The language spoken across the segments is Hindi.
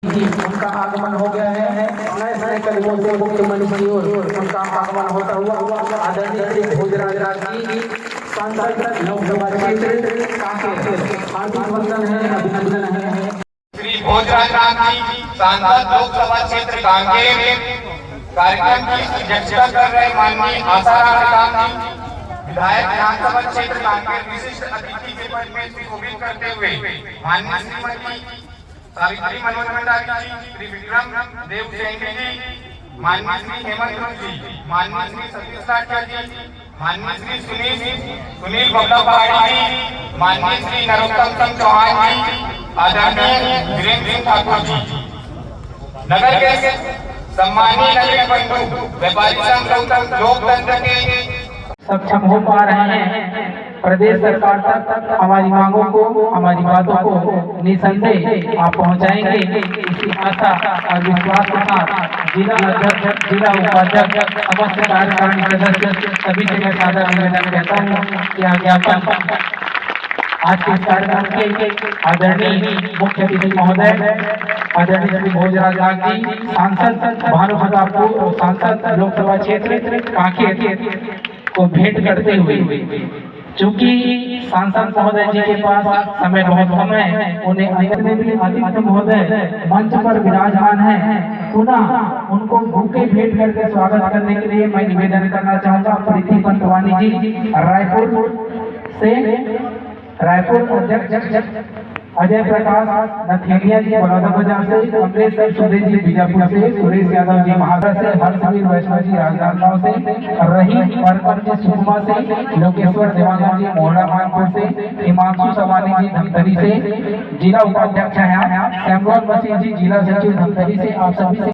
उनका आगमन हो गया है। नए नए कदमों से मुख्यमंत्री की ओर उनका आगमन होता हुआ आदरणीय श्री भोजराज जी सांसद लोकसभा क्षेत्र कांकेर, हार्दिक वंदन है, अभिनंदन है। श्री भोजराज जी सांसद लोकसभा क्षेत्र कांकेर कार्यक्रम की अध्यक्षता कर रहे माननीय आसाराम जी विधायक विधानसभा क्षेत्र कांकेर विशिष्ट अतिथि के पद में सुशोभित करते हुए माननीय श्रीमती सावित्री मनोज भंडारी जी, श्री विक्रम देव सैनी जी, माननीय श्री हेमंत जी, माननीय श्री सतीश लाठिया जी, माननीय श्री सुनील बबला पहाड़ी जी, माननीय श्री नरोत्तम सिंह चौहान जी, आदरणीय वीरेंद्र सिंह ठाकुर जी, नगर के सम्मानीय नगरीय बंधु व्यापारी संघ लोकतंत्र के सक्षम हो पा रहे हैं। प्रदेश सरकार तक हमारी मांगों को, हमारी बातों को निसंदेह आप पहुंचाएंगे, इसी आशा और विश्वास के साथ जिला अध्यक्ष, जिला उपाध्यक्ष, समस्त कार्यकारिणी सदस्य सभी से मैं सादर निवेदन करता हूँ कि ज्ञापन आज के कार्यक्रम के आदरणीय मुख्य अतिथि महोदय आदरणीय श्री भोजराज जी सांसद भानुप्रतापपुर सांसद लोकसभा क्षेत्र कांकेर को भेंट करते हुए, चूंकि सांसद महोदय जी के पास समय बहुत कम है, उन्हें अतिथि महोदय मंच पर विराजमान है, पुनः उनको भूखे भेंट करके स्वागत करने के लिए मैं निवेदन करना चाहूंगा। प्रीति पंतवानी जी रायपुर अध्यक्ष अजय प्रकाश नथेरिया जी बड़ौदा बाजार से, कमलेश सुरेश जी बीजापुर से, सुरेश यादव जी महाराष्ट्र से, हर्षवीर वैष्णव जी राजनांदगांव से, रहीम परकर जी सुकमा से, लोकेश्वर देवांगन जी मोहरा मानपुर से, हिमांशु सवानी जी धमतरी से, जिला उपाध्यक्ष हैं सैमुअल मसीह जी जिला सचिव धमतरी से। आप सभी से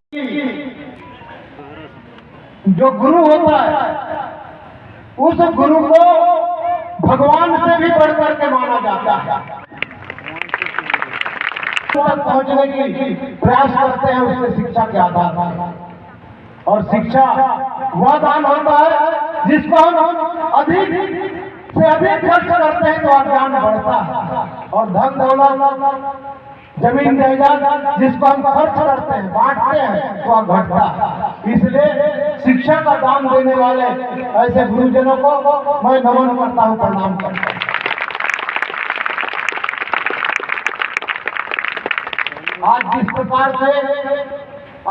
जो गुरु होता है उस गुरु को भगवान से भी बढ़कर के माना जाता है। तक पहुंचने की प्रयास करते हैं उसके शिक्षा के आधार पर, और शिक्षा वह दान होता है जिसको हम अधिक से अधिक खर्च करते हैं तो ज्ञान बढ़ता है, और धन दौलत जमीन जायदाद जिसको हम खर्च करते हैं बांटते हैं तो घटता है। इसलिए शिक्षा का दान देने वाले ऐसे गुरुजनों को मैं नमन करता हूँ, प्रणाम करता हूँ। आज जिस प्रकार से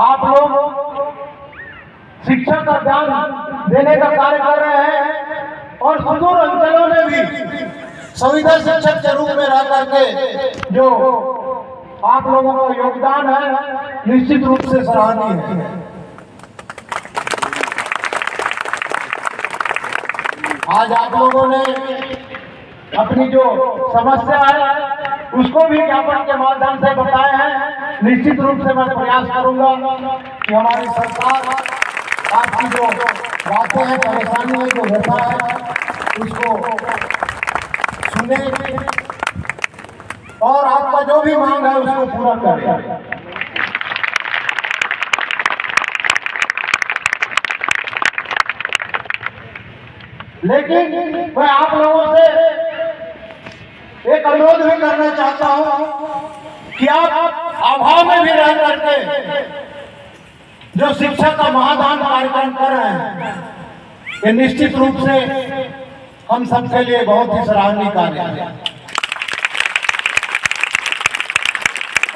आप लोग शिक्षा का दान देने का कार्य कर रहे हैं, और सुदूर अंचलों में भी संविदा शिक्षक के रूप में रह करके जो आप लोगों का योगदान है निश्चित रूप से सराहनीय है। आज आप लोगों ने अपनी जो समस्या है उसको भी ज्ञापन के माध्यम से बताए हैं। निश्चित रूप से मैं प्रयास करूंगा कि हमारी सरकार आपकी जो बातें हैं, परेशानी है, जो व्यथा है, उसको सुने और आपका जो भी मांग है उसको पूरा करें। लेकिन मैं आप लोगों से एक अनुरोध भी करना चाहता हूं कि आप अभाव में भी रह करके जो शिक्षा का महादान कार्यक्रम कर रहे हैं, ये निश्चित रूप से हम सबके लिए बहुत ही सराहनीय कार्य है।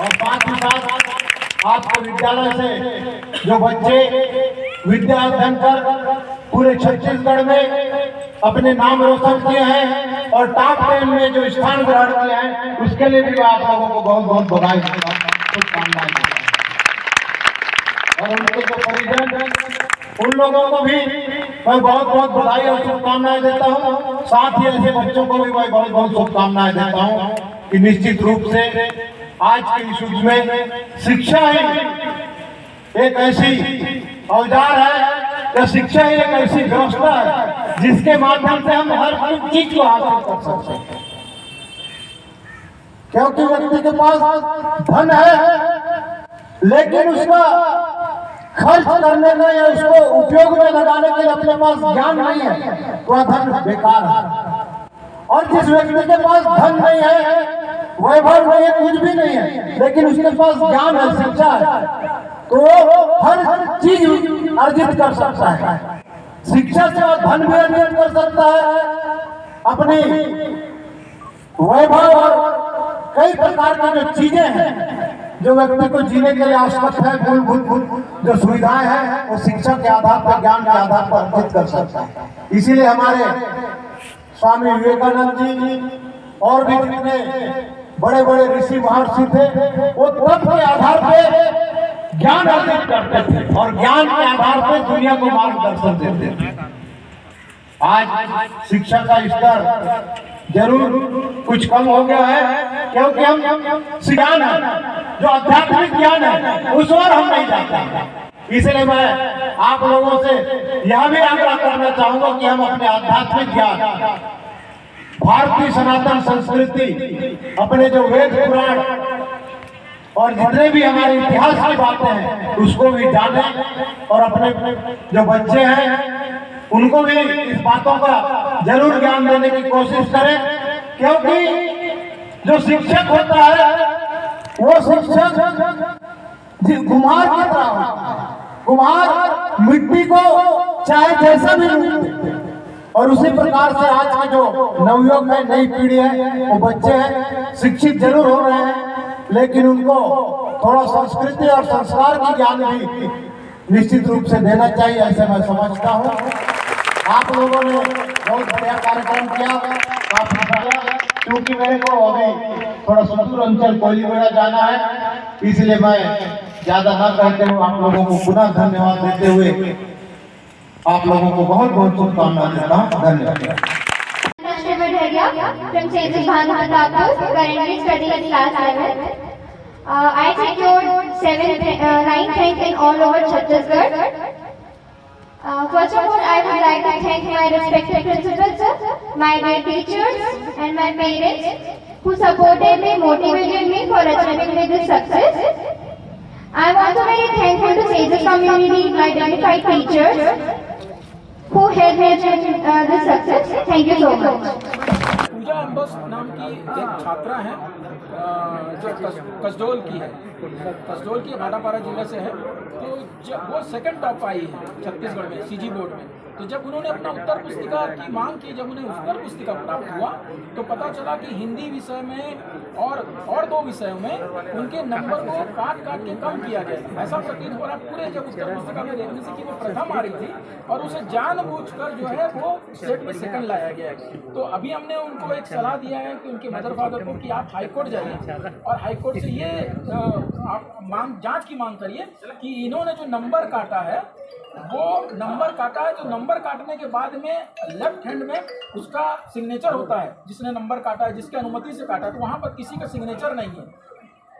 और साथ ही साथ आपके विद्यालय से जो बच्चे विद्या अध्ययन कर पूरे छत्तीसगढ़ में अपने नाम रोशन किए हैं और टॉप 10 में जो स्थान ग्रहण किए हैं, उसके लिए भी आप लोगों को बहुत बहुत बधाई देता हूं, शुभकामनाएं देता हूं। और उनके जो परिजन उन लोगों को भी मैं बहुत बहुत बधाई और शुभकामनाएं देता हूं। साथ ही ऐसे बच्चों को भी मैं बहुत बहुत शुभकामनाएं देता हूं कि निश्चित रूप से आज के इस युग में शिक्षा ही एक ऐसी औजार है, या शिक्षा ही एक ऐसी व्यवस्था है जिसके माध्यम से हम हर चीज को हासिल कर सकते हैं। क्योंकि व्यक्ति के पास धन है लेकिन उसका खर्च करने का या उसको उपयोग में लगाने के लिए अपने पास ज्ञान नहीं है तो वह धन बेकार है। और जिस व्यक्ति के पास धन नहीं है वैभव नहीं है, कुछ भी नहीं है, लेकिन उसके पास ज्ञान है, शिक्षा है, तो वो हर चीज अर्जित कर सकता है। शिक्षा से वो धन भी अर्जित कर सकता है, अपनी वैभव और कई प्रकार की जो चीजें हैं जो व्यक्ति को जीने के लिए आवश्यक है, मूलभूत जो सुविधाएं हैं, वो शिक्षा के आधार पर, ज्ञान के आधार पर अर्जित कर सकता है। इसीलिए हमारे स्वामी विवेकानंद जी और भी जितने बड़े बड़े ऋषि महर्षि थे, वो तत्व के आधार पे ज्ञान अर्जित करते थे और ज्ञान के आधार पे दुनिया को मार्गदर्शन देते थे। आज शिक्षा का स्तर जरूर कुछ कम हो गया है, क्योंकि हम ज्ञान है, जो आध्यात्मिक ज्ञान है, उस ओर हम नहीं जाते। इसलिए मैं आप लोगों से यह भी आग्रह करना चाहूंगा कि हम अपने आध्यात्मिक ज्ञान, भारतीय सनातन संस्कृति, अपने जो वेद पुराण और जितने भी हमारे इतिहास की बातें हैं, उसको भी जानें और अपने जो बच्चे हैं उनको भी इस बातों का जरूर ज्ञान देने की कोशिश करें, क्योंकि जो शिक्षक होता है वो शिक्षक कुम्हार की तरह होता है। कुम्हार मिट्टी को चाहे जैसा भी रूप दे, और उसी प्रकार से आज के जो नवयुवक है, नई पीढ़ी है, वो बच्चे हैं, शिक्षित जरूर हो रहे हैं, लेकिन उनको थोड़ा संस्कृति और संस्कार की ज्ञान भी निश्चित रूप से देना चाहिए, ऐसे मैं समझता हूँ। आप लोगों ने बहुत बढ़िया कार्यक्रम किया, काफी बढ़िया, क्योंकि मेरे को अभी थोड़ा सुदूर अंचल कोयलीबेड़ा जाना है, इसलिए मैं ज्यादा न कहते हुए आप लोगों को पुनः धन्यवाद देते हुए आप लोगों को बहुत बहुत शुभकामनाएं देता हूँ। धन्यवाद। From St. Bhanu Thakur, currently studying in class 11. I secured 9th rank in all over Chhattisgarh. First of all, I would like to thank my respected principals, my dear teachers and my parents who supported me, motivated me for achieving this success. I am also very thankful to Sages community, my identified teachers who helped me achieve this success. Thank you so much. पूजा अम्बस नाम की एक छात्रा है जो कसडोल की है, कसडोल की भाटापारा जिले से है। तो जब वो सेकंड टॉप आई है छत्तीसगढ़ में सीजी बोर्ड में, तो जब उन्होंने अपना उत्तर पुस्तिका की मांग की, जब उन्हें उत्तर पुस्तिका प्राप्त हुआ तो पता चला कि हिंदी विषय में और 2 विषयों में उनके नंबर को काट के कम किया गया। ऐसा प्रतीत हो रहा पूरे जब उत्तर पुस्तिका में देखने से कि वो प्रथम आ रही थी और उसे जानबूझकर जो है वो स्टेट में सेकंड लाया गया है। तो अभी हमने उनको एक सलाह दिया है कि उनके मदर फादर को कि आप हाईकोर्ट जाइए और हाईकोर्ट से ये आप जांच की मांग करिए कि इन्होंने जो नंबर काटा है वो नंबर काटा है, तो नंबर काटने के बाद में लेफ्ट हैंड में उसका सिग्नेचर होता है, जिसने नंबर काटा है, जिसकी अनुमति से काटा है, तो वहाँ पर किसी का सिग्नेचर नहीं है।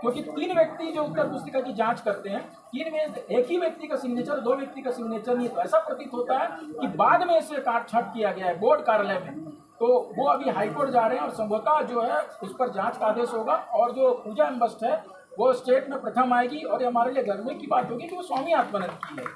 क्योंकि 3 व्यक्ति जो उत्तर पुस्तिका की जांच करते हैं, 3 में एक ही व्यक्ति का सिग्नेचर, 2 व्यक्ति का सिग्नेचर नहीं, तो ऐसा प्रतीत होता है कि बाद में इसे काट छाट किया गया है बोर्ड कार्यालय में। तो वो अभी हाईकोर्ट जा रहे हैं और संभवतः जो है उस पर जांच का आदेश होगा और जो पूजा एम्बस्ट है वो स्टेट में प्रथम आएगी और ये हमारे लिए गर्व की बात होगी कि वो स्वामी आत्मानंद की है।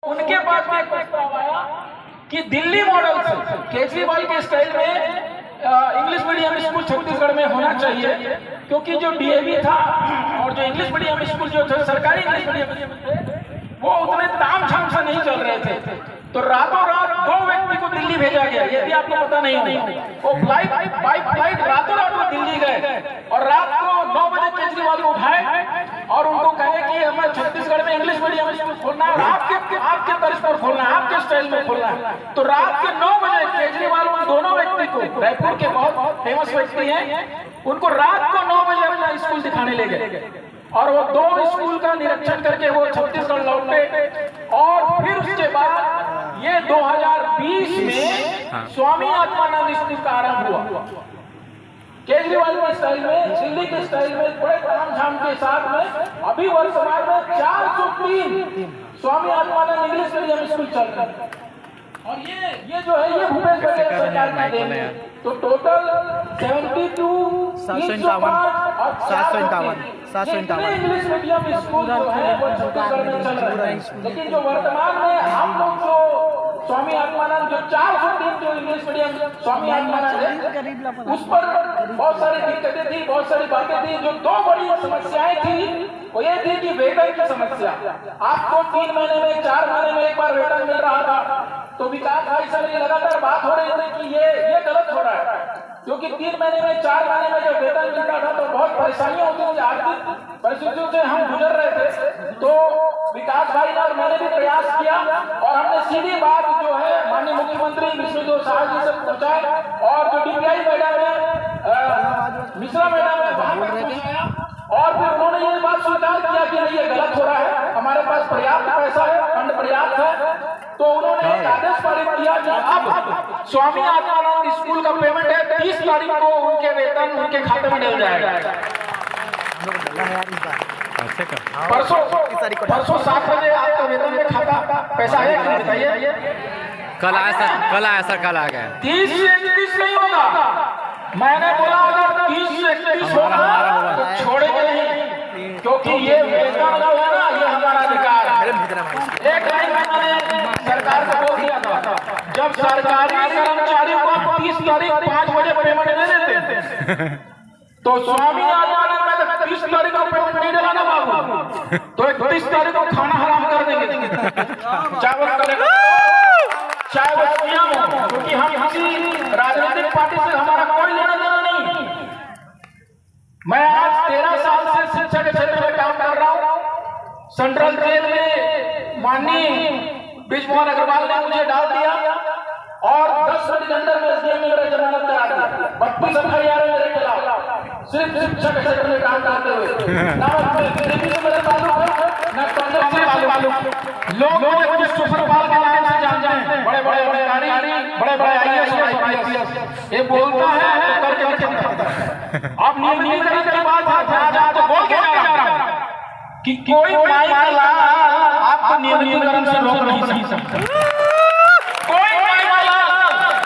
उनके पास में एक प्रस्ताव आया कि दिल्ली मॉडल से केजरीवाल के स्टाइल में इंग्लिश मीडियम स्कूल छत्तीसगढ़ में होना चाहिए, क्योंकि जो डीएवी था और जो इंग्लिश मीडियम स्कूल जो थे सरकारी इंग्लिश मीडियम थे वो उतने तामझाम से नहीं चल रहे थे। तो रातों रात 2 व्यक्ति को दिल्ली भेजा गया, ये भी आपको पता नहीं होगा। वो फ्लाइट रातों रात वो दिल्ली गए और रात को 9 बजे केजरीवाल को उठाए और उनको कहे कि हमें छत्तीसगढ़ में इंग्लिश मीडियम स्कूल खोलना है, आपके तर्ज पर खोलना है, आपके स्टाइल में खोलना है। तो रात के 9 बजे केजरीवाल उन दोनों व्यक्ति को, रायपुर के बहुत फेमस व्यक्ति हैं, उनको रात को 9 बजे अपना स्कूल दिखाने ले गए और वो 2 स्कूल का निरीक्षण करके वो छत्तीसगढ़ लौटे। और फिर उसके बाद ये 2020 में स्वामी आत्मानंद स्कूल का आरंभ हुआ केजरीवाल के स्टाइल में, दिल्ली के स्टाइल में, बड़े तामझाम के साथ में। अभी वर्तमान में 403 Swami Atmanand English medium school चल रहे हैं और ये जो है ये भूपेश बघेल सरकार का देन है। तो टोटल 72 751 इंग्लिश मीडियम स्कूल जो है वो छत्तीसगढ़ में चल रहे हैं। लेकिन जो वर्तमान में हम लोग जो स्वामी आत्मानंद जो 403 जो इंग्लिश मीडियम स्वामी आत्मानंद है उस पर बहुत सारी दिक्कतें थी, बहुत सारी बातें थी। जो 2 बड़ी समस्याएं थी वो ये थी कि वेतन की समस्या। आपको 3 महीने में 4 महीने में एक बार वेतन मिल रहा था, तो विकास भाई सर ये लगातार बात हो रही थी कि ये गलत हो रहा है, क्योंकि 3 महीने में 4 महीने में जब वेतन मिलता था तो बहुत परेशानियां होती थी, आर्थिक परिस्थितियों से हम गुजर रहे थे। तो विकास भाई ने और मैंने भी प्रयास किया और हमने सीधी बात जो है माननीय मुख्यमंत्री विष्णुदेव साय जी से पहुंचाए और जो डीपीआई मैडम है, मिश्रा मैडम है, वहां पर पहुंचाया और फिर उन्होंने ये बात स्वीकार किया कि नहीं ये गलत हो रहा है, हमारे पास पर्याप्त पैसा है, फंड पर्याप्त है। तो उन्होंने एक आदेश पारित किया कि अब स्वामी आत्मानंद स्कूल का पेमेंट है 30 तारीख को उनके वेतन उनके खाते में डल जाएगा। परसों 7 बजे आपका वेतन में खाता पैसा है कि बताइए? कल आया सर कल आ गया। 30 से 31 नहीं होगा, मैंने बोला अगर 30 से 31 होगा तो छोड़ेंगे नहीं, क्योंकि ये वेतन जो है ना ये हमारा अधिकार है। एक लाइन मैंने सरकार को बोल दिया था, जब सरकारी कर्मचारियों को 30 तारीख 5 बजे पेमेंट दे देते तो स्वामी आत्मानंद में 30 तारीख को पेमेंट नहीं देगा ना बाबू, तो 31 तारीख को खाना हराम कर देंगे, चाहे वो सीएम हो, क्योंकि हम किसी राजनीतिक पार्टी से हमारा कोई लेना देना नहीं। मैं आज 13 साल से शिक्षा के क्षेत्र में काम कर रहा हूँ। सेंट्रल जेल में माननीय ब्रिजमोहन अग्रवाल ने मुझे डाल दिया और 10 मिनट के अंदर में एसडीएम ने मेरा जमानत करा दिया। 32 एफआईआर मेरे खिलाफ सिर्फ शिक्षा के क्षेत्र में काम करते हुए, ना बीजेपी से मेरे ताल्लुक है ना कांग्रेस से ताल्लुक। लोग मुझे सुपरपाल के नाम से जानते हैं, बड़े बड़े अधिकारी, बड़े बड़े आईएएस और आईपीएस। ये बोलता है तो करके दिखाता है। अब नियमितीकरण की बात है, आज तो बोल के जा रहा हूं कि कोई माई का लाल आपको नियमितीकरण से रोक नहीं सकता। कोई माई का लाल,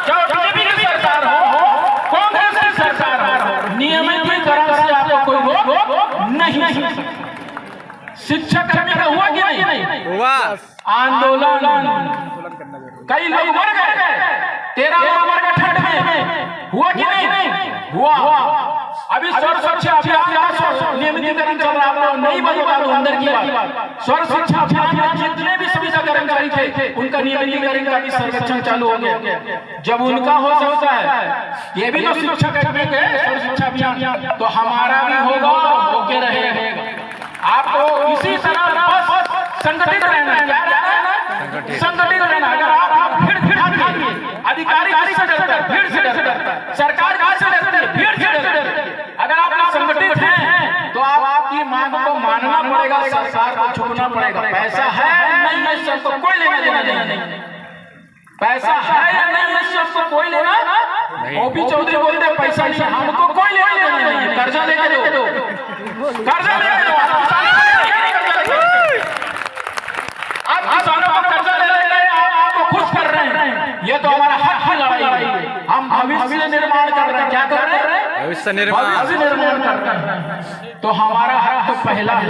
चाहे बीजेपी की सरकार हो, कांग्रेस की सरकार हो, नियमितीकरण से आपको कोई रोक नहीं सकता। शिक्षक कर्मी का हुआ कि नहीं? हुआ। आंदोलन कई लोग मर गए 13 नवंबर के ठंड में, हुआ कि नहीं? हुआ। अभी सर्व शिक्षा अभियान का नियमितीकरण चल रहा है, नहीं बता दूं अंदर की बात। सर्व शिक्षा अभियान में जितने भी सुविधा कर्मचारी थे उनका नियमितीकरण का भी सर्वेक्षण चालू हो गया। जब उनका हो सकता है, ये भी तो शिक्षा कर्मी के सर्व शिक्षा अभियान, तो हमारा भी होगा, होके रहेगा। आपको इसी तरह बस संगठित रहना है, क्या रहना है? संगठित रहना। अगर आप भीड़ अधिकारी किससे डरता है? भीड़ से डरता है। सरकार किससे डरती है? भीड़ से डरती है। अगर आप संगठित हैं तो आपकी मांग को मानना पड़ेगा, सरकार को झुकना पड़ेगा। पैसा है नहीं है सबको कोई लेना देना नहीं। पैसा है या नहीं है सबको कोई लेना नहीं। ओपी चौधरी बोलते पैसा नहीं, हमको कोई लेना देना नहीं। कर्जा लेके दो, कर्जा लेके दो। आप किसानों को कर्जा ले रहे हैं, आपको खुश कर रहे हैं। ये तो हमारा हक की लड़ाई है। हम भविष्य निर्माण कर रहे हैं। क्या कर रहे हैं? भविष्य निर्माण कर रहे हैं। तो हमारा हक तो पहला है,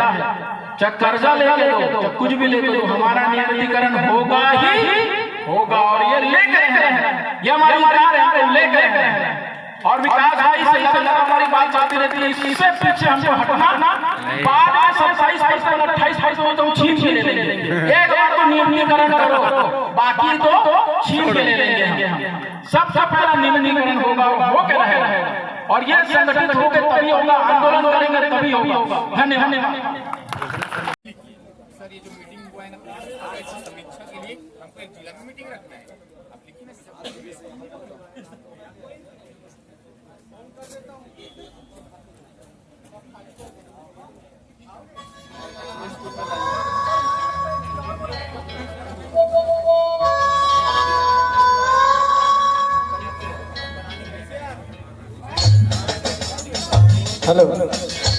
चाहे कर्जा लेके दो, चाहे कुछ भी लेके दो, हमारा नियमितीकरण होगा ही होगा। और ये लेकर हैं, ये हमारी कार है, लेकर हैं। और विकास भाई से लगातार हमारी बात चलती रहती है, इससे पीछे हमको हटना। बाद में 27% 28% तो छीन के ले लेंगे। एक बार तो नियमितीकरण करो, बाकी तो छीन के ले लेंगे हम। सबसे पहला नियमितीकरण होगा, वो क्या रहेगा। और ये संगठित होकर तभी होगा, आंदोलन करेंगे तभी होगा। धन्यवाद। सर, ये जो मीटिंग हुआ है ना, इसकी समीक्षा के लिए हमको एक जिला में मीटिंग रखना है। आप लिखिए ना। हेलो।